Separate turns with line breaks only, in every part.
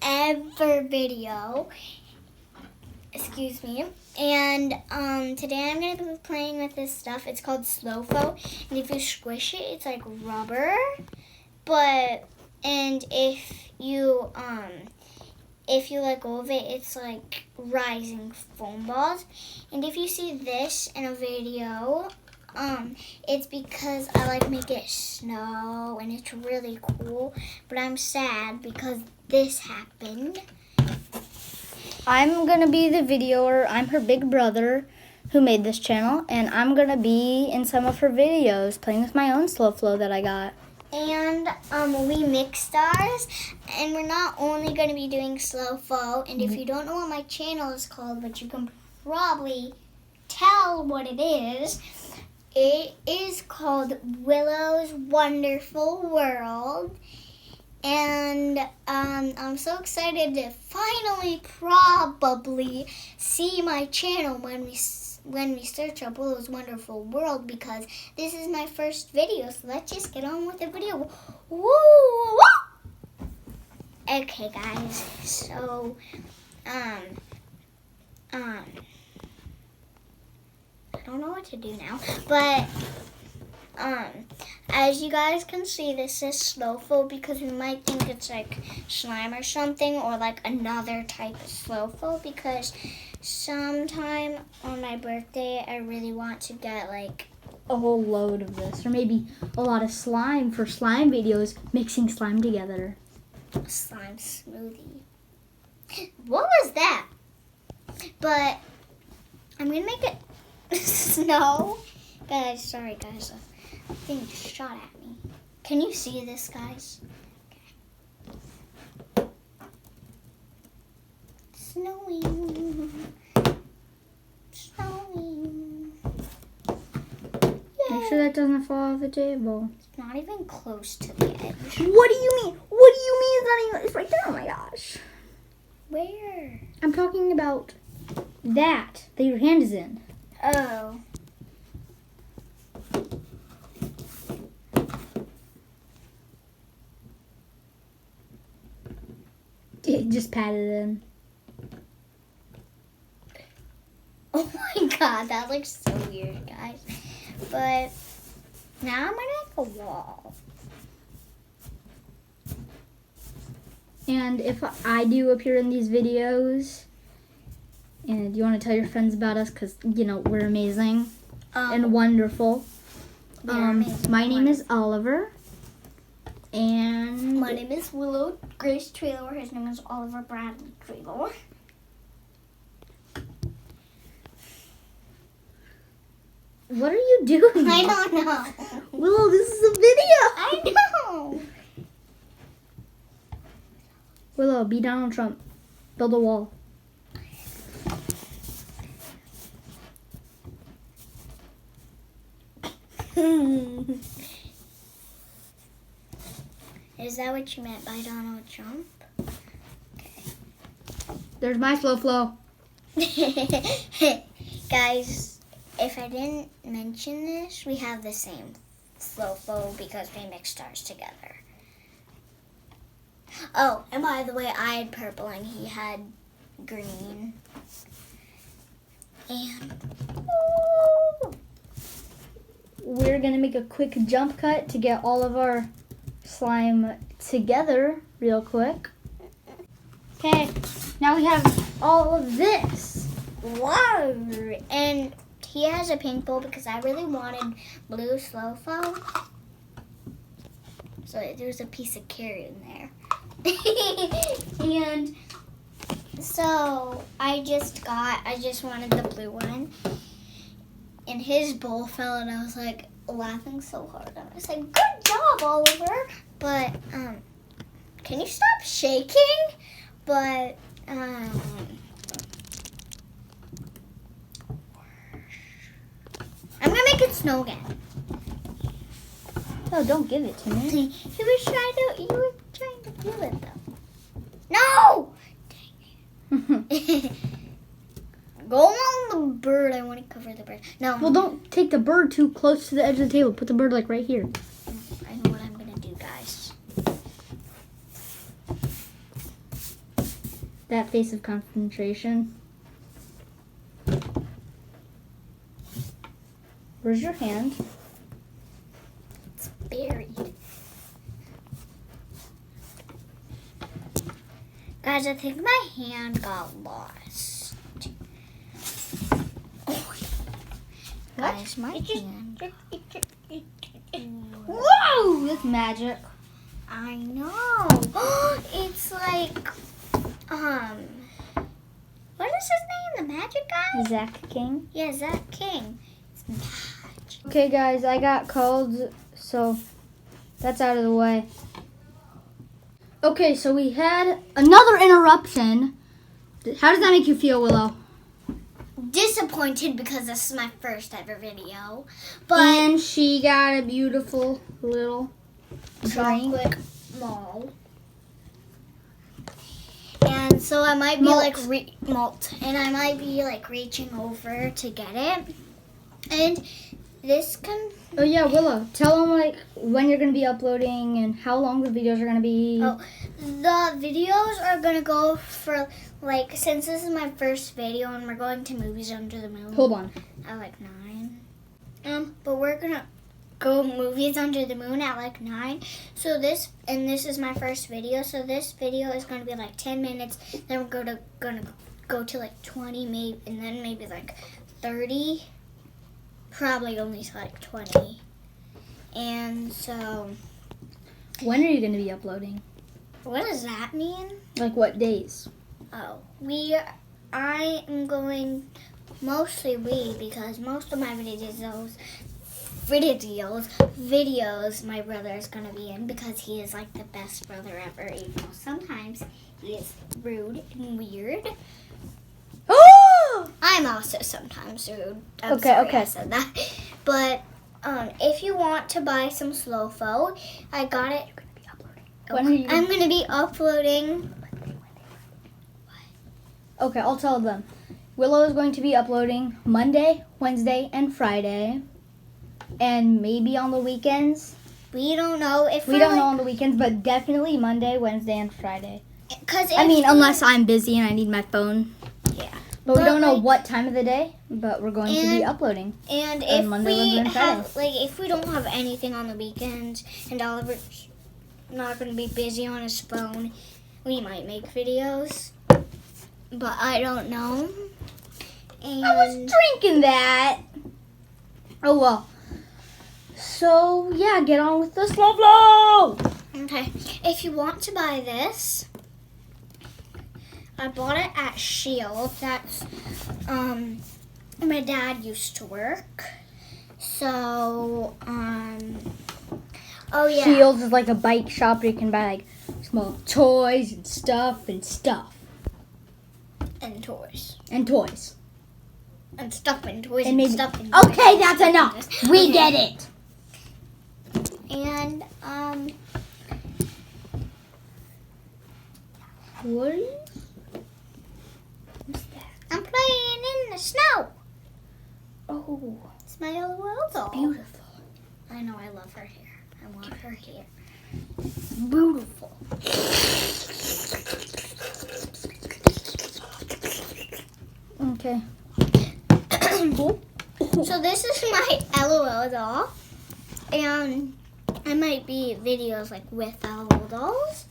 ever video. Excuse me. And today I'm going to be playing with this stuff. It's called Sloflo. And if you squish it, it's like rubber. And if you let go of it, it's like rising foam balls. And if you see this in a video, it's because I like make it snow and it's really cool. But I'm sad because this happened.
I'm gonna be the videoer. I'm her big brother who made this channel, and I'm gonna be in some of her videos playing with my own Sloflo that I got.
And we mixed ours, and we're not only going to be doing Sloflo, and if you don't know what my channel is called, but you can probably tell what it is called Willow's Wonderful World. And I'm so excited to finally probably see my channel when we search up Willow's Wonderful World, because this is my first video, so let's just get on with the video. Woo! Okay, guys, so, I don't know what to do now, but, as you guys can see, this is Sloflo because we might think it's like slime or something, or like another type of Sloflo, because sometime on my birthday, I really want to get like
a whole load of this, or maybe a lot of slime for slime videos, mixing slime together.
a slime smoothie. What was that? But I'm gonna make it snow. Guys, sorry guys, a thing just shot at me. Can you see this, guys? Okay. Snowing.
Make sure that doesn't fall off the table.
It's not even close to the edge.
What do you mean? What do you mean it's not even? It's right there. Oh my gosh.
Where?
I'm talking about that your hand is in.
Oh.
It just patted in.
Oh my god, that looks so weird, guys. But now I'm gonna make a wall.
And if I do appear in these videos, and you want to tell your friends about us, because, you know, we're amazing and wonderful.
Amazing.
My name is Oliver. And
My name is Willow Grace Traylor. His name is Oliver Bradley Traylor.
What are you doing?
I don't know.
Willow, this is a video.
I know.
Willow, be Donald Trump. Build a wall.
Is that what you meant by Donald Trump? Okay.
There's my Sloflo.
Guys, if I didn't mention this, we have the same Sloflo because we mixed ours together. Oh, and by the way, I had purple and he had green. And
we're going to make a quick jump cut to get all of our slime together real quick. Okay, now we have all of this.
wow, and he has a pink bowl because I really wanted blue Sloflo. So there's a piece of carrot in there. And so I just wanted the blue one. And his bowl fell and I was like laughing so hard. And I was like, good job, Oliver. But can you stop shaking? But I'm gonna make it snow again.
Oh, don't give it to me.
You were trying to do it though. No! Dang it. Go on the bird. I want to cover the bird. No.
Well, don't take the bird too close to the edge of the table. Put the bird like right here.
I know what I'm gonna do, guys.
that face of concentration. Where's your hand?
It's buried. Guys, I think my hand got lost. Oh. Guys, my hand.
Whoa! That's magic.
I know. It's like, what is his name? The magic guy?
Zach King.
Yeah, Zach King. It's magic.
Okay, guys, I got called, so that's out of the way. Okay, so we had another interruption. How does that make you feel, Willow?
Disappointed because this is my first ever video. But
And she got a beautiful little drink.
chocolate malt. And so I might be malt. And I might be like reaching over to get it. And this can.
Oh yeah, Willow, tell them like when you're gonna be uploading and how long the videos are gonna be.
Oh, the videos are gonna go for like, since this is my first video and we're going to Movies Under the Moon.
Hold on.
At like 9. But we're gonna go Movies Under the Moon at like 9. So this is my first video. So this video is gonna be like 10 minutes. Then we're gonna go to like 20 maybe, and then maybe like 30. Probably only to like 20. And so,
When are you gonna be uploading?
what does that mean?
Like what days?
Oh, I am going, mostly because most of my videos my brother is going to be in, because he is like the best brother ever, even though sometimes he is rude and weird.
Oh!
I'm also sometimes rude.
Okay.
I said that. But if you want to buy some Sloflo, I got it.
When are you
I'm going to be uploading.
Okay, I'll tell them. Willow is going to be uploading Monday, Wednesday, and Friday. And maybe on the weekends.
We don't know if
We don't know on the weekends, but definitely Monday, Wednesday, and Friday.
Because
Unless I'm busy and I need my phone.
Yeah.
But we don't know
like,
what time of the day, but we're going to be uploading.
And
on
if
Monday,
we
Wednesday, and
have, like, if we don't have anything on the weekends and Oliver's not going to be busy on his phone, we might make videos. But I don't know. And
I was drinking that. Oh, well. So, yeah, get on with the Sloflo!
Okay. If you want to buy this, I bought it at Shield. That's, my dad used to work. So, oh yeah.
Shields is like a bike shop where you can buy like small toys and stuff.
And toys.
And toys.
And stuff and toys
And
and
maybe-
stuff and
Okay,
toys.
that's enough. We get it.
And,
What is What's that?
I'm playing in the snow.
Oh,
It's my LOL doll.
beautiful.
I know, I love her hair. I want her hair.
Beautiful. Okay.
So this is my LOL doll. And I might be videos like with LOL dolls.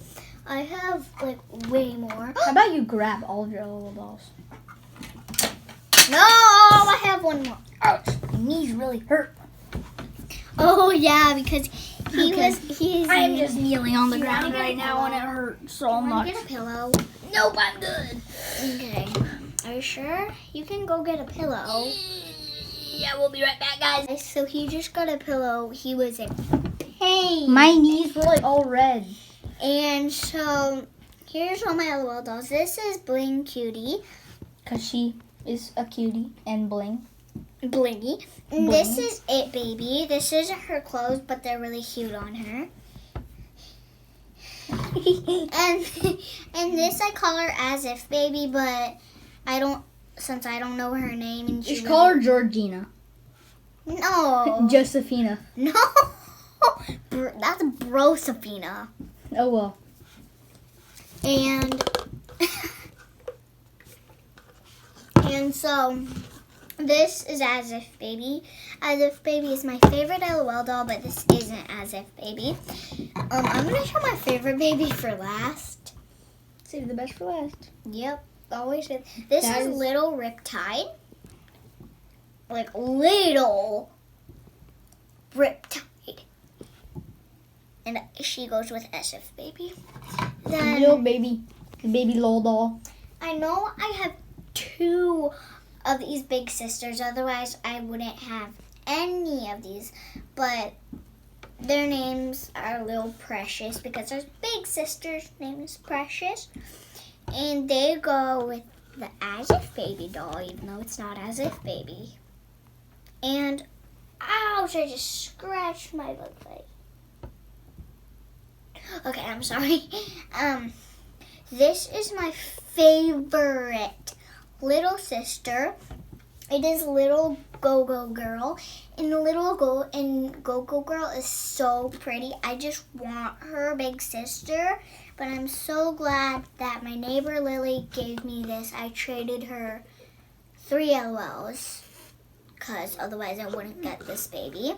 I have like way more.
How about you grab all of your little dolls?
No, I have one more.
Ouch, my knees really hurt.
Oh yeah, because
Okay.
he's
I'm just kneeling on the
You wanna
ground
get a
right now and it
pillow?
hurts so
Want
much.
to get a pillow?
Nope, I'm good.
Okay. Are you sure? You can go get a pillow.
Yeah, we'll be right back, guys.
So he just got a pillow. He was in pain.
My knees were like all red.
And so here's all my LOL dolls. This is Bling Cutie.
Because she is a cutie and bling.
Blingy. And this is It Baby. This is her clothes, but they're really cute on her. and this I call her As If Baby, but since I don't know her name, and
You should call her Georgina.
No.
Josephina.
No. That's Brosephina.
Oh well.
And So, this is As If Baby. As If Baby is my favorite LOL doll, but this isn't As If Baby. I'm going to show my favorite baby for last.
Save the best for last.
Yep, always. This
That
is
is-
Little Riptide. Like, little Riptide. And she goes with As If Baby. Then,
Little baby. The baby LOL doll.
I know I have 2 of these big sisters, otherwise I wouldn't have any of these, but their names are Little Precious because their big sister's name is Precious, and they go with the As If Baby doll, even though it's not As If Baby. And ouch, I just scratched my leg. Okay, I'm sorry. This is my favorite little sister. It is Little Go-Go Girl. And Little Go-Go Girl is so pretty. I just want her big sister. But I'm so glad that my neighbor Lily gave me this. I traded her 3 LOLs. Because otherwise I wouldn't get this baby.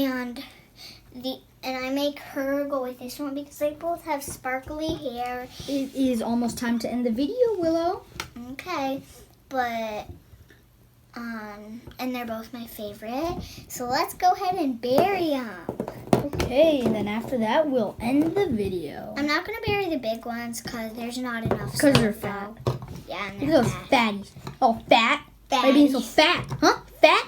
And I make her go with this one because they both have sparkly hair.
It is almost time to end the video, Willow.
Okay, but and they're both my favorite. So let's go ahead and bury them.
Okay, and then after that, we'll end the video.
I'm not gonna bury the big ones because there's not enough.
Because they're
Sloflo.
fat.
Yeah, and
Look
they're
at those
fat.
fatties. Oh, fat?
Fatties.
Why being so fat? Huh? Fat?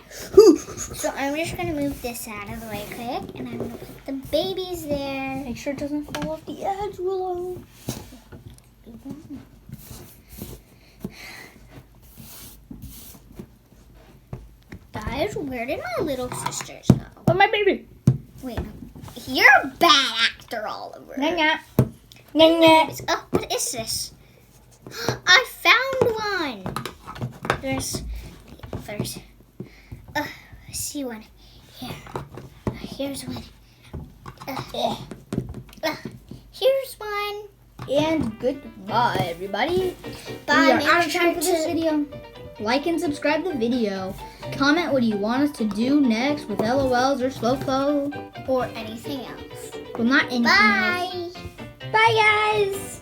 So I'm just gonna move this out of the way quick, and I'm gonna put the babies there.
Make sure it doesn't fall off the edge, Willow.
Guys, where did my little sisters go?
Oh, my baby.
Wait, you're a bad actor, Oliver.
Nga. Nga.
Oh, what is this? I found one. There's, I see one here. Here's one. Here's one.
And goodbye, everybody.
Bye.
We are
Make
out of
sure
time for this
to-
video. Like and subscribe the video. Comment what you want us to do next with LOLs or Sloflo.
Or anything else.
Well, not anything else.
Bye.
Bye, guys.